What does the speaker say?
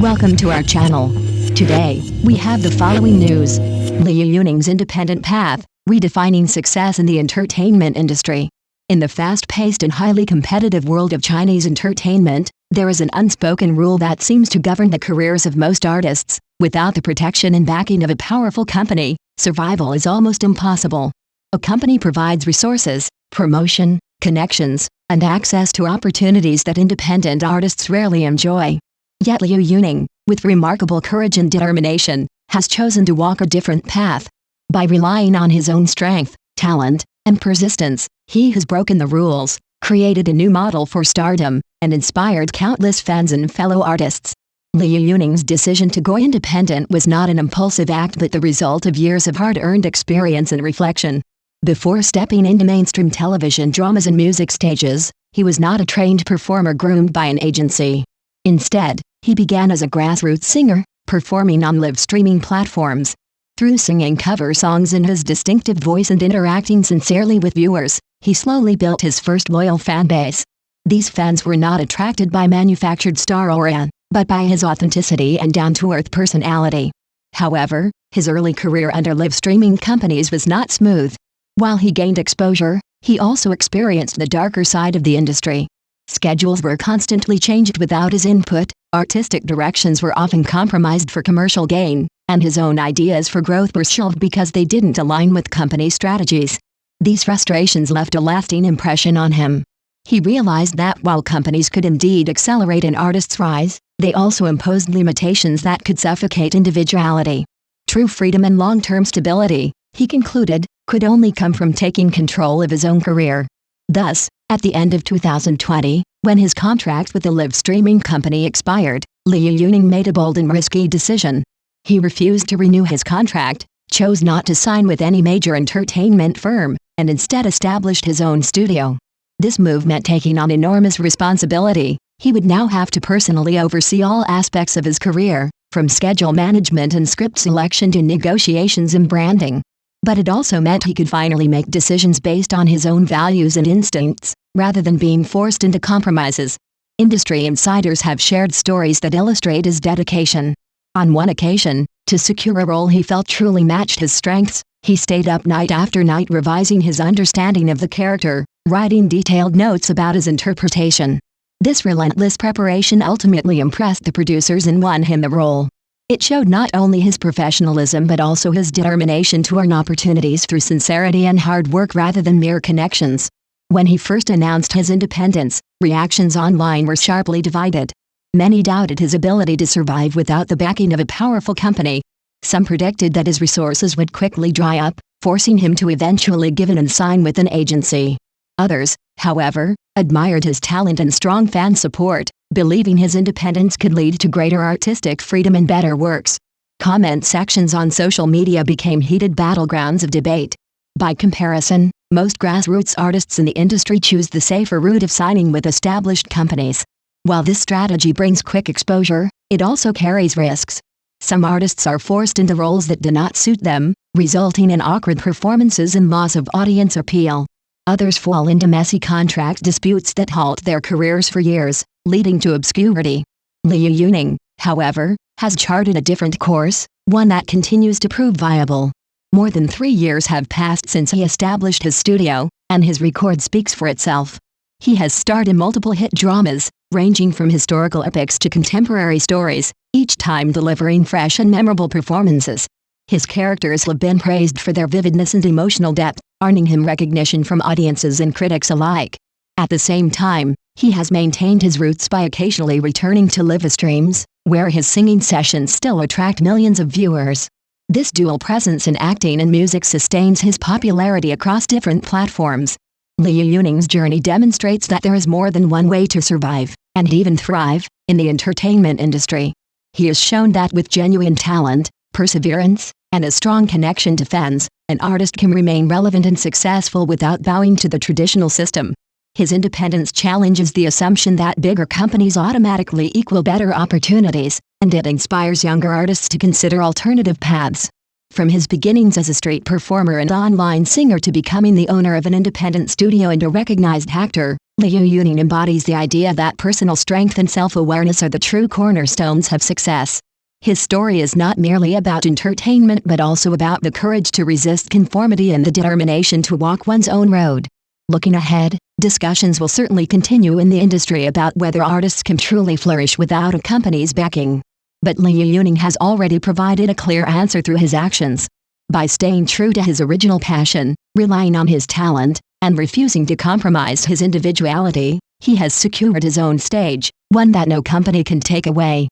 Welcome to our channel. Today, we have the following news. Liu Yuning's independent path, redefining success in the entertainment industry. In the fast-paced and highly competitive world of Chinese entertainment, there is an unspoken rule that seems to govern the careers of most artists. Without the protection and backing of a powerful company, survival is almost impossible. A company provides resources, promotion, connections, and access to opportunities that independent artists rarely enjoy. Yet Liu Yuning, with remarkable courage and determination, has chosen to walk a different path. By relying on his own strength, talent, and persistence, he has broken the rules, created a new model for stardom, and inspired countless fans and fellow artists. Liu Yuning's decision to go independent was not an impulsive act but the result of years of hard-earned experience and reflection. Before stepping into mainstream television dramas and music stages, he was not a trained performer groomed by an agency. Instead, he began as a grassroots singer, performing on live streaming platforms. Through singing cover songs in his distinctive voice and interacting sincerely with viewers, he slowly built his first loyal fan base. These fans were not attracted by manufactured star aura, but by his authenticity and down-to-earth personality. However, his early career under live streaming companies was not smooth. While he gained exposure, he also experienced the darker side of the industry. Schedules were constantly changed without his input, artistic directions were often compromised for commercial gain, and his own ideas for growth were shelved because they didn't align with company strategies. These frustrations left a lasting impression on him. He realized that while companies could indeed accelerate an artist's rise, they also imposed limitations that could suffocate individuality. True freedom and long-term stability, he concluded, could only come from taking control of his own career. Thus, at the end of 2020, when his contract with the live streaming company expired, Liu Yuning made a bold and risky decision. He refused to renew his contract, chose not to sign with any major entertainment firm, and instead established his own studio. This move meant taking on enormous responsibility. He would now have to personally oversee all aspects of his career, from schedule management and script selection to negotiations and branding. But it also meant he could finally make decisions based on his own values and instincts, rather than being forced into compromises. Industry insiders have shared stories that illustrate his dedication. On one occasion, to secure a role he felt truly matched his strengths, he stayed up night after night revising his understanding of the character, writing detailed notes about his interpretation. This relentless preparation ultimately impressed the producers and won him the role. It showed not only his professionalism but also his determination to earn opportunities through sincerity and hard work rather than mere connections. When he first announced his independence, reactions online were sharply divided. Many doubted his ability to survive without the backing of a powerful company. Some predicted that his resources would quickly dry up, forcing him to eventually give in and sign with an agency. Others, however, admired his talent and strong fan support, believing his independence could lead to greater artistic freedom and better works. Comment sections on social media became heated battlegrounds of debate. By comparison, most grassroots artists in the industry choose the safer route of signing with established companies. While this strategy brings quick exposure, it also carries risks. Some artists are forced into roles that do not suit them, resulting in awkward performances and loss of audience appeal. Others fall into messy contract disputes that halt their careers for years, leading to obscurity. Liu Yuning, however, has charted a different course, one that continues to prove viable. More than 3 years have passed since he established his studio, and his record speaks for itself. He has starred in multiple hit dramas, ranging from historical epics to contemporary stories, each time delivering fresh and memorable performances. His characters have been praised for their vividness and emotional depth, earning him recognition from audiences and critics alike. At the same time, he has maintained his roots by occasionally returning to live streams, where his singing sessions still attract millions of viewers. This dual presence in acting and music sustains his popularity across different platforms. Liu Yuning's journey demonstrates that there is more than one way to survive, and even thrive, in the entertainment industry. He has shown that with genuine talent, perseverance, and a strong connection to fans, an artist can remain relevant and successful without bowing to the traditional system. His independence challenges the assumption that bigger companies automatically equal better opportunities, and it inspires younger artists to consider alternative paths. From his beginnings as a street performer and online singer to becoming the owner of an independent studio and a recognized actor, Liu Yuning embodies the idea that personal strength and self-awareness are the true cornerstones of success. His story is not merely about entertainment but also about the courage to resist conformity and the determination to walk one's own road. Looking ahead, discussions will certainly continue in the industry about whether artists can truly flourish without a company's backing. But Liu Yuning has already provided a clear answer through his actions. By staying true to his original passion, relying on his talent, and refusing to compromise his individuality, he has secured his own stage, one that no company can take away.